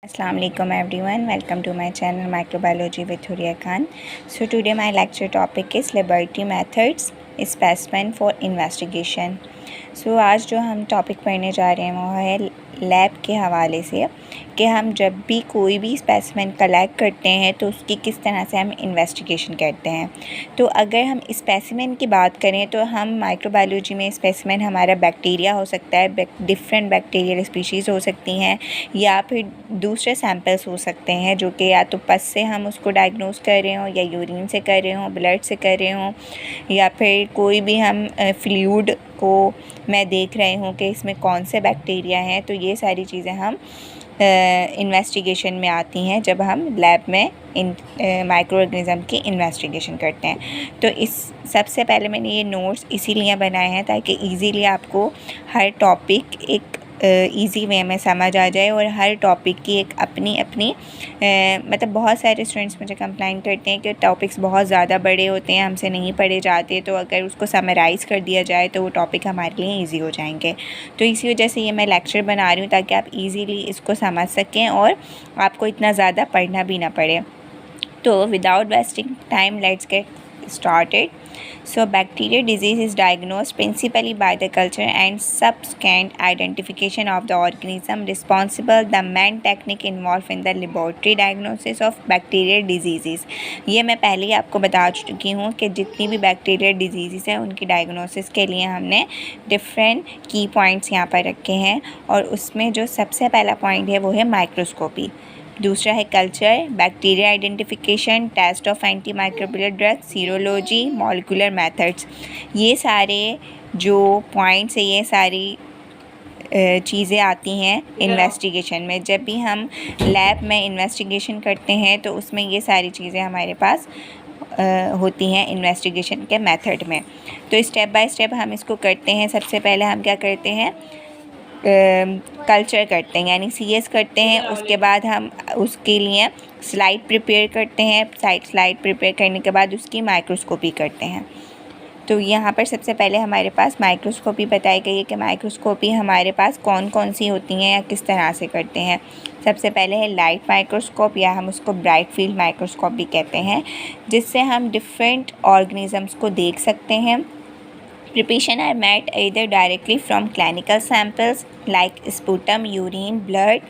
Assalamu alaikum everyone, welcome to my channel Microbiology with Huria Khan. So today my lecture topic is laboratory methods specimen for investigation. So आज जो हम topic पढ़ने जा रहे हैं वो है लैब के हवाले से कि हम जब भी कोई भी स्पेसिमेन कलेक्ट करते हैं तो उसकी किस तरह से हम इन्वेस्टिगेशन करते हैं। तो अगर हम स्पेसिमेन की बात करें तो हम माइक्रोबायोलॉजी में स्पेसिमेन हमारा बैक्टीरिया हो सकता है, डिफरेंट बैक्टीरियल स्पीशीज़ हो सकती हैं या फिर दूसरे सैंपल्स हो सकते हैं जो कि या तो पस से हम उसको डायग्नोस कर रहे हों या यूरिन से कर रहे हों, ब्लड से कर रहे हों या फिर कोई भी हम फ्लूइड को मैं देख रहे हूँ कि इसमें कौन से बैक्टीरिया हैं। तो ये सारी चीज़ें हम इन्वेस्टिगेशन में आती हैं जब हम लैब में इन माइक्रो ऑर्गेनिज़म की इन्वेस्टिगेशन करते हैं। तो इस सबसे पहले मैंने ये नोट्स इसीलिए बनाए हैं ताकि इजीली आपको हर टॉपिक एक इजी वे में समझ आ जाए और हर टॉपिक की एक अपनी अपनी मतलब बहुत सारे स्टूडेंट्स मुझे कंप्लेंट करते हैं कि टॉपिक्स बहुत ज़्यादा बड़े होते हैं, हमसे नहीं पढ़े जाते, तो अगर उसको समराइज़ कर दिया जाए तो वो टॉपिक हमारे लिए इजी हो जाएंगे। तो इसी वजह से ये मैं लेक्चर बना रही हूँ ताकि आप इजीली इसको समझ सकें और आपको इतना ज़्यादा पढ़ना भी ना पड़े। तो without wasting time let's get started. So bacterial disease is diagnosed principally by the culture and subsequent identification of the organism responsible. The main technique involved in the laboratory diagnosis of bacterial diseases. ये मैं पहले ही आपको बता चुकी हूँ कि जितनी भी बैक्टीरियल डिजीज़ हैं उनकी डायग्नोसिस के लिए हमने डिफरेंट की पॉइंट्स यहाँ पर रखे हैं और उसमें जो सबसे पहला पॉइंट है वो है माइक्रोस्कोपी। दूसरा है culture, bacteria identification, test of anti microbial drug, serology, molecular methods. ये सारे जो पॉइंट्स है ये सारी चीज़ें आती हैं इन्वेस्टिगेशन में। जब भी हम लैब में इन्वेस्टिगेशन करते हैं तो उसमें ये सारी चीज़ें हमारे पास होती हैं इन्वेस्टिगेशन के मेथड में। तो स्टेप बाय स्टेप हम इसको करते हैं। सबसे पहले हम क्या करते हैं, कल्चर करते हैं यानी CS करते हैं। उसके बाद हम उसके लिए स्लाइड प्रिपेयर करते हैं। स्लाइड प्रिपेयर करने के बाद उसकी माइक्रोस्कोपी करते हैं। तो यहाँ पर सबसे पहले हमारे पास माइक्रोस्कोपी बताई गई है कि माइक्रोस्कोपी हमारे पास कौन कौन सी होती हैं या किस तरह से करते हैं। सबसे पहले है लाइट माइक्रोस्कोप या हम उसको ब्राइट फील्ड माइक्रोस्कोप भी कहते हैं, जिससे हम डिफरेंट ऑर्गेनिजम्स को देख सकते हैं। Preparation are made either directly from clinical samples like sputum, urine, blood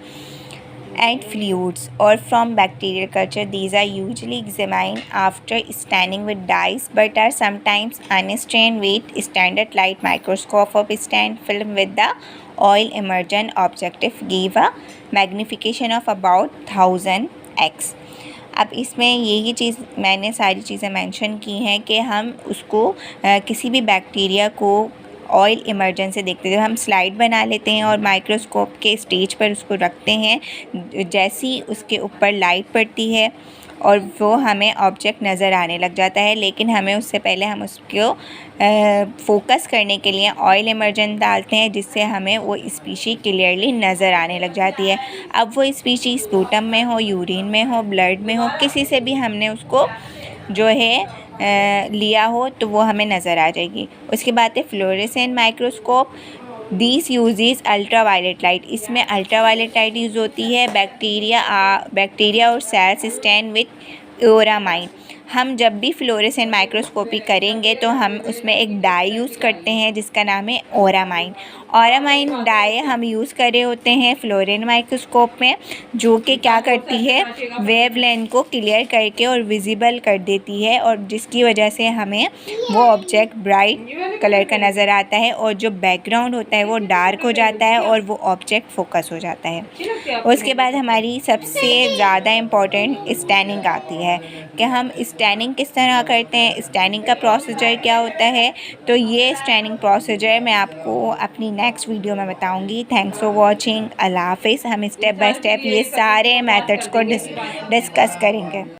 and fluids or from bacterial culture. These are usually examined after staining with dyes but are sometimes unstained with standard light microscope of stained film with the oil immersion objective give a magnification of about 1000x. अब इसमें यही चीज़ मैंने सारी चीज़ें mention की हैं कि हम उसको किसी भी बैक्टीरिया को ऑयल इमर्जन से देखते हैं। जब हम स्लाइड बना लेते हैं और माइक्रोस्कोप के स्टेज पर उसको रखते हैं, जैसी उसके ऊपर लाइट पड़ती है और वो हमें ऑब्जेक्ट नज़र आने लग जाता है, लेकिन हमें उससे पहले हम उसको फोकस करने के लिए ऑयल इमर्जन डालते हैं जिससे हमें वो स्पीशी क्लियरली नज़र आने लग जाती है। अब वो स्पीशी स्पूटम में हो, यूरिन में हो, ब्लड में हो, किसी से भी हमने उसको जो है लिया हो तो वो हमें नज़र आ जाएगी। उसके बाद है fluorescent microscope. This uses ultra violet light. इसमें अल्ट्रा वायलेट लाइट यूज़ होती है। बैक्टीरिया और सेल्स स्टैन विथ ओरामाइन। हम जब भी फ्लोरेसेंट माइक्रोस्कोपी करेंगे तो हम उसमें एक डाई यूज़ करते हैं जिसका नाम है ओरामाइन। ओरामाइन डाई हम यूज़ कर रहे होते हैं फ्लोरेसेंट माइक्रोस्कोप में, जो कि क्या करती है, वेवलेंथ को क्लियर करके और विजिबल कर देती है और जिसकी वजह से हमें वो ऑब्जेक्ट ब्राइट कलर का नज़र आता है और जो बैकग्राउंड होता है वो डार्क हो जाता है और वो ऑब्जेक्ट फोकस हो जाता है। उसके बाद हमारी सबसे ज़्यादा इम्पॉर्टेंट स्टैनिंग आती है कि हम स्टैनिंग किस तरह करते हैं, स्टैनिंग का प्रोसीजर क्या होता है। तो ये स्टैनिंग प्रोसीजर मैं आपको अपनी नेक्स्ट वीडियो में बताऊंगी। Thanks for watching. अल्लाह हाफिज़। हम स्टेप बाय स्टेप ये सारे मेथड्स को डिस्कस करेंगे।